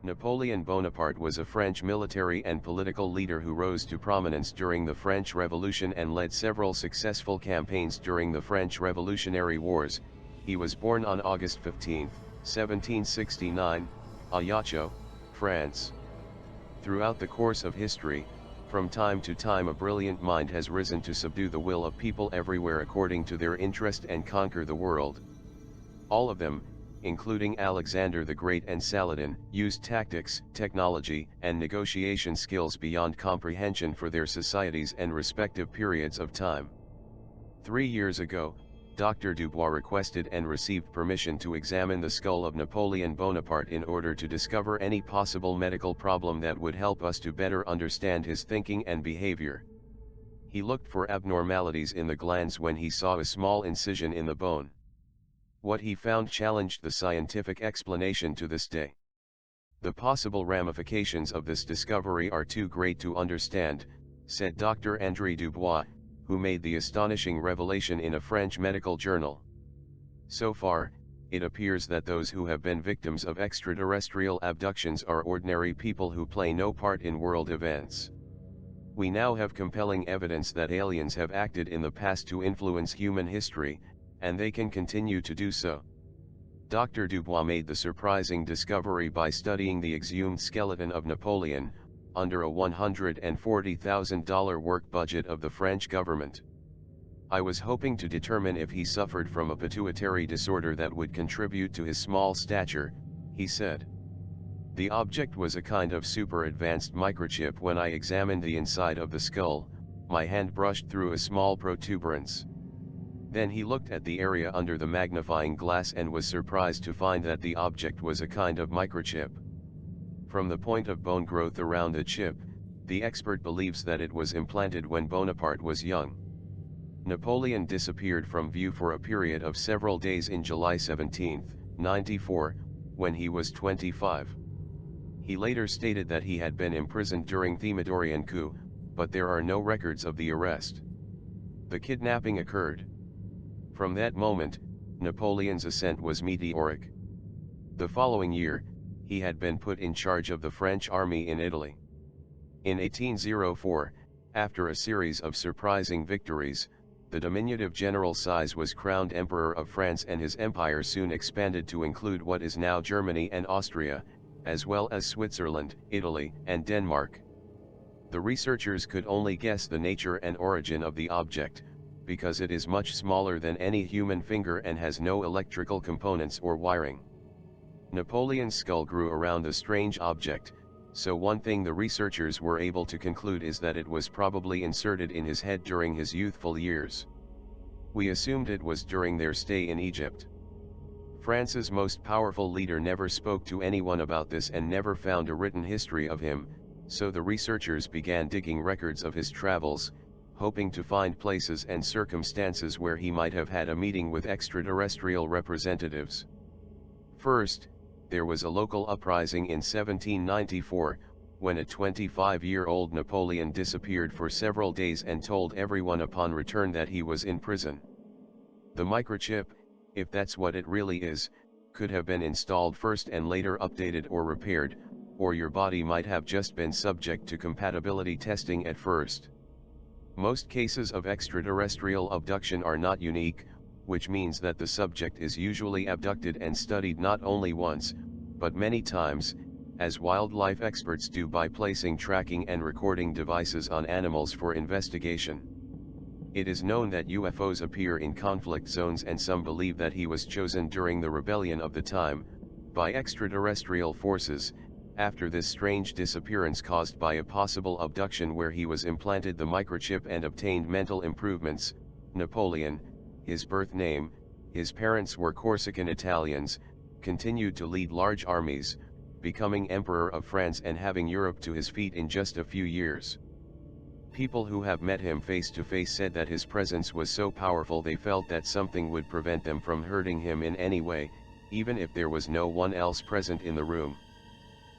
Napoleon Bonaparte was a French military and political leader who rose to prominence during the French Revolution and led several successful campaigns during the French Revolutionary Wars. He was born on August 15, 1769, Ajaccio, France. Throughout the course of history, from time to time a brilliant mind has risen to subdue the will of people everywhere according to their interest and conquer the world. All of them, including Alexander the Great and Saladin, used tactics, technology, and negotiation skills beyond comprehension for their societies and respective periods of time. 3 years ago, Dr. Dubois requested and received permission to examine the skull of Napoleon Bonaparte in order to discover any possible medical problem that would help us to better understand his thinking and behavior. He looked for abnormalities in the glands when he saw a small incision in the bone. What he found challenged the scientific explanation to this day. The possible ramifications of this discovery are too great to understand, said Dr. André Dubois, who made the astonishing revelation in a French medical journal. So far, it appears that those who have been victims of extraterrestrial abductions are ordinary people who play no part in world events. We now have compelling evidence that aliens have acted in the past to influence human history, and they can continue to do so. Dr. Dubois made the surprising discovery by studying the exhumed skeleton of Napoleon, under a $140,000 work budget of the French government. I was hoping to determine if he suffered from a pituitary disorder that would contribute to his small stature, he said. The object was a kind of super-advanced microchip. When I examined the inside of the skull, my hand brushed through a small protuberance. Then he looked at the area under the magnifying glass and was surprised to find that the object was a kind of microchip. From the point of bone growth around the chip, the expert believes that it was implanted when Bonaparte was young. Napoleon disappeared from view for a period of several days in July 17, 94, when he was 25. He later stated that he had been imprisoned during the Thermidorian coup, but there are no records of the arrest. The kidnapping occurred. From that moment, Napoleon's ascent was meteoric. The following year, he had been put in charge of the French army in Italy. In 1804, after a series of surprising victories, the diminutive General Size was crowned Emperor of France, and his empire soon expanded to include what is now Germany and Austria, as well as Switzerland, Italy, and Denmark. The researchers could only guess the nature and origin of the object, because it is much smaller than any human finger and has no electrical components or wiring. Napoleon's skull grew around the strange object, so one thing the researchers were able to conclude is that it was probably inserted in his head during his youthful years. We assumed it was during their stay in Egypt. France's most powerful leader never spoke to anyone about this and never found a written history of him, so the researchers began digging records of his travels, hoping to find places and circumstances where he might have had a meeting with extraterrestrial representatives. First, there was a local uprising in 1794, when a 25-year-old Napoleon disappeared for several days and told everyone upon return that he was in prison. The microchip, if that's what it really is, could have been installed first and later updated or repaired, or your body might have just been subject to compatibility testing at first. Most cases of extraterrestrial abduction are not unique, which means that the subject is usually abducted and studied not only once, but many times, as wildlife experts do by placing tracking and recording devices on animals for investigation. It is known that UFOs appear in conflict zones, and some believe that he was chosen during the rebellion of the time, by extraterrestrial forces, after this strange disappearance caused by a possible abduction where he was implanted the microchip and obtained mental improvements. Napoleon, his birth name, his parents were Corsican Italians, continued to lead large armies, becoming Emperor of France and having Europe to his feet in just a few years. People who have met him face to face said that his presence was so powerful they felt that something would prevent them from hurting him in any way, even if there was no one else present in the room.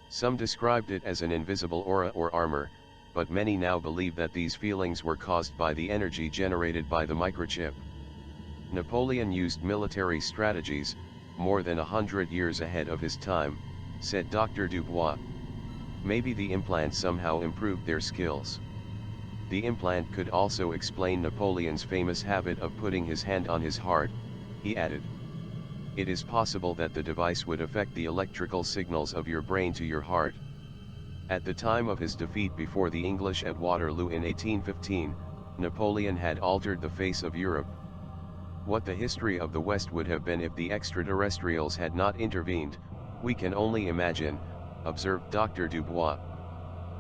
Some described it as an invisible aura or armor, but many now believe that these feelings were caused by the energy generated by the microchip. Napoleon used military strategies, more than 100 years ahead of his time, said Dr. Dubois. Maybe the implant somehow improved their skills. The implant could also explain Napoleon's famous habit of putting his hand on his heart, he added. It is possible that the device would affect the electrical signals of your brain to your heart. At the time of his defeat before the English at Waterloo in 1815, Napoleon had altered the face of Europe. What the history of the West would have been if the extraterrestrials had not intervened, we can only imagine, observed Dr. Dubois.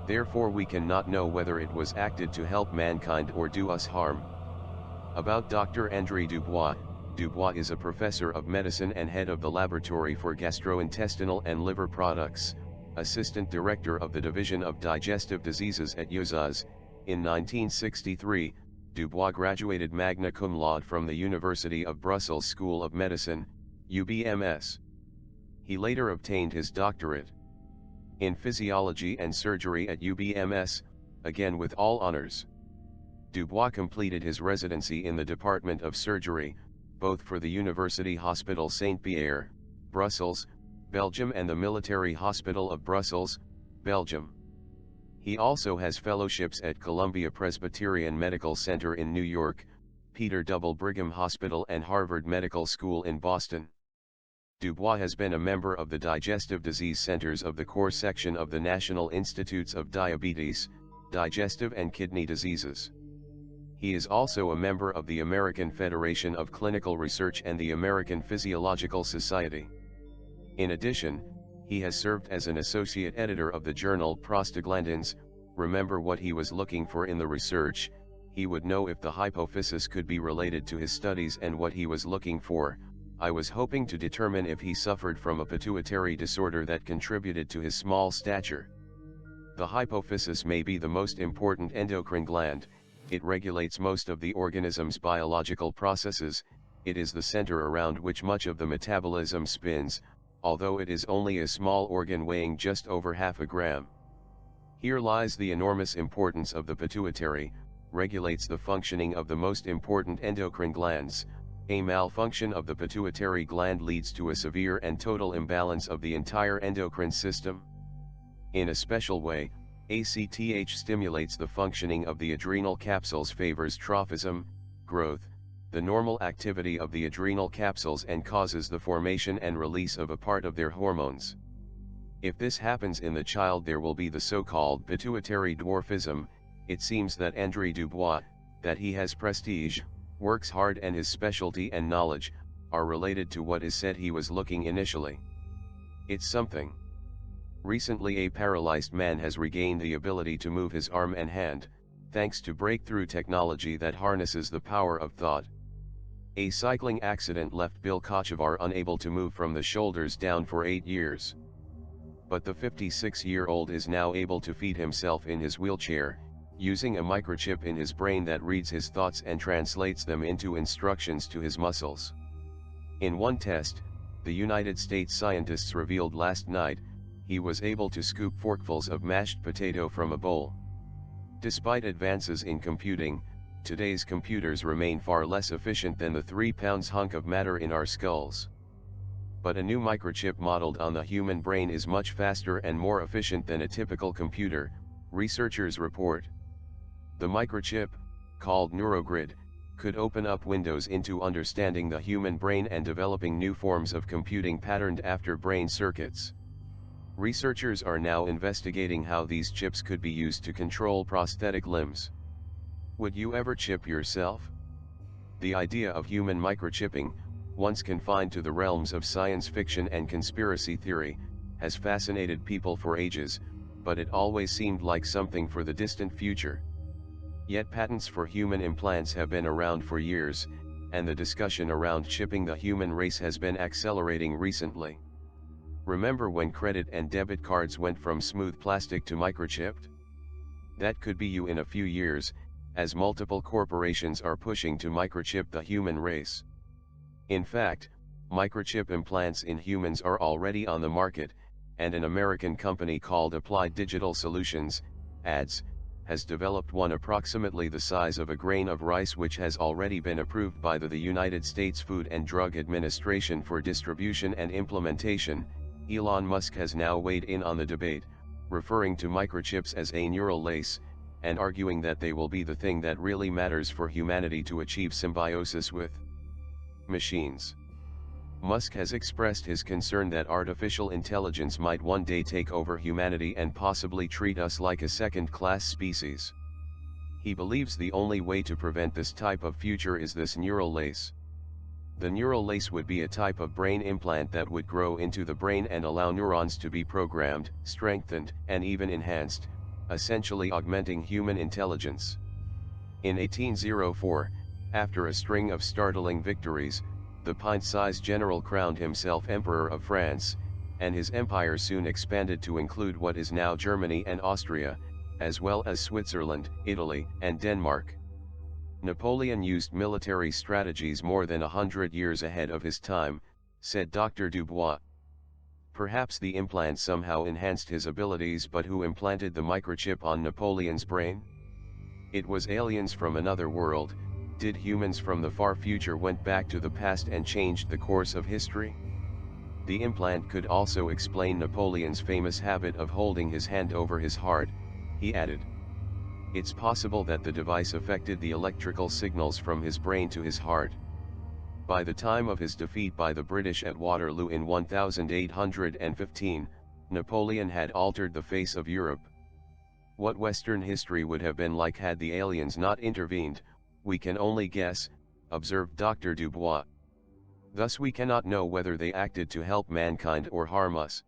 Therefore we cannot know whether it was acted to help mankind or do us harm. About Dr. André Dubois, Dubois is a professor of medicine and head of the Laboratory for Gastrointestinal and Liver Products, assistant director of the Division of Digestive Diseases at UZAS. In 1963, Dubois graduated magna cum laude from the University of Brussels School of Medicine, UBMS. He later obtained his doctorate in physiology and surgery at UBMS, again with all honors. Dubois completed his residency in the Department of Surgery, both for the University Hospital Saint-Pierre, Brussels, Belgium and the Military Hospital of Brussels, Belgium. He also has fellowships at Columbia Presbyterian Medical Center in New York, Peter W. Brigham Hospital and Harvard Medical School in Boston. Dubois has been a member of the Digestive Disease Centers of the Core Section of the National Institutes of Diabetes, Digestive and Kidney Diseases. He is also a member of the American Federation of Clinical Research and the American Physiological Society. In addition, he has served as an associate editor of the journal Prostaglandins. Remember what he was looking for in the research. He would know if the hypophysis could be related to his studies, and what he was looking for, I was hoping to determine if he suffered from a pituitary disorder that contributed to his small stature. The hypophysis may be the most important endocrine gland. It regulates most of the organism's biological processes. It is the center around which much of the metabolism spins, although it is only a small organ weighing just over half a gram. Here lies the enormous importance of the pituitary, regulates the functioning of the most important endocrine glands. A malfunction of the pituitary gland leads to a severe and total imbalance of the entire endocrine system. In a special way, ACTH stimulates the functioning of the adrenal capsules, favors trophism, growth, the normal activity of the adrenal capsules, and causes the formation and release of a part of their hormones. If this happens in the child, there will be the so-called pituitary dwarfism. It seems that André Dubois, that he has prestige, works hard, and his specialty and knowledge are related to what is said he was looking initially. It's something. Recently a paralyzed man has regained the ability to move his arm and hand, thanks to breakthrough technology that harnesses the power of thought. A cycling accident left Bill Kochevar unable to move from the shoulders down for 8 years. But the 56-year-old is now able to feed himself in his wheelchair, using a microchip in his brain that reads his thoughts and translates them into instructions to his muscles. In one test, the United States scientists revealed last night, he was able to scoop forkfuls of mashed potato from a bowl. Despite advances in computing, today's computers remain far less efficient than the 3-pound hunk of matter in our skulls. But a new microchip modeled on the human brain is much faster and more efficient than a typical computer, researchers report. The microchip, called Neurogrid, could open up windows into understanding the human brain and developing new forms of computing patterned after brain circuits. Researchers are now investigating how these chips could be used to control prosthetic limbs. Would you ever chip yourself? The idea of human microchipping, once confined to the realms of science fiction and conspiracy theory, has fascinated people for ages, but it always seemed like something for the distant future. Yet patents for human implants have been around for years, and the discussion around chipping the human race has been accelerating recently. Remember when credit and debit cards went from smooth plastic to microchipped? That could be you in a few years, as multiple corporations are pushing to microchip the human race. In fact, microchip implants in humans are already on the market, and an American company called Applied Digital Solutions, ADS, has developed one approximately the size of a grain of rice, which has already been approved by the United States Food and Drug Administration for distribution and implementation, Elon Musk has now weighed in on the debate, referring to microchips as a neural lace, and arguing that they will be the thing that really matters for humanity to achieve symbiosis with machines. Musk has expressed his concern that artificial intelligence might one day take over humanity and possibly treat us like a second-class species. He believes the only way to prevent this type of future is this neural lace. The neural lace would be a type of brain implant that would grow into the brain and allow neurons to be programmed, strengthened, and even enhanced, essentially augmenting human intelligence. In 1804, after a string of startling victories, the pint-sized general crowned himself Emperor of France, and his empire soon expanded to include what is now Germany and Austria, as well as Switzerland, Italy, and Denmark. Napoleon used military strategies more than 100 years ahead of his time, said Dr. Dubois. Perhaps the implant somehow enhanced his abilities, but who implanted the microchip on Napoleon's brain? It was aliens from another world. Did humans from the far future went back to the past and changed the course of history? The implant could also explain Napoleon's famous habit of holding his hand over his heart, he added. It's possible that the device affected the electrical signals from his brain to his heart. By the time of his defeat by the British at Waterloo in 1815, Napoleon had altered the face of Europe. What Western history would have been like had the aliens not intervened, we can only guess, observed Dr. Dubois. Thus we cannot know whether they acted to help mankind or harm us.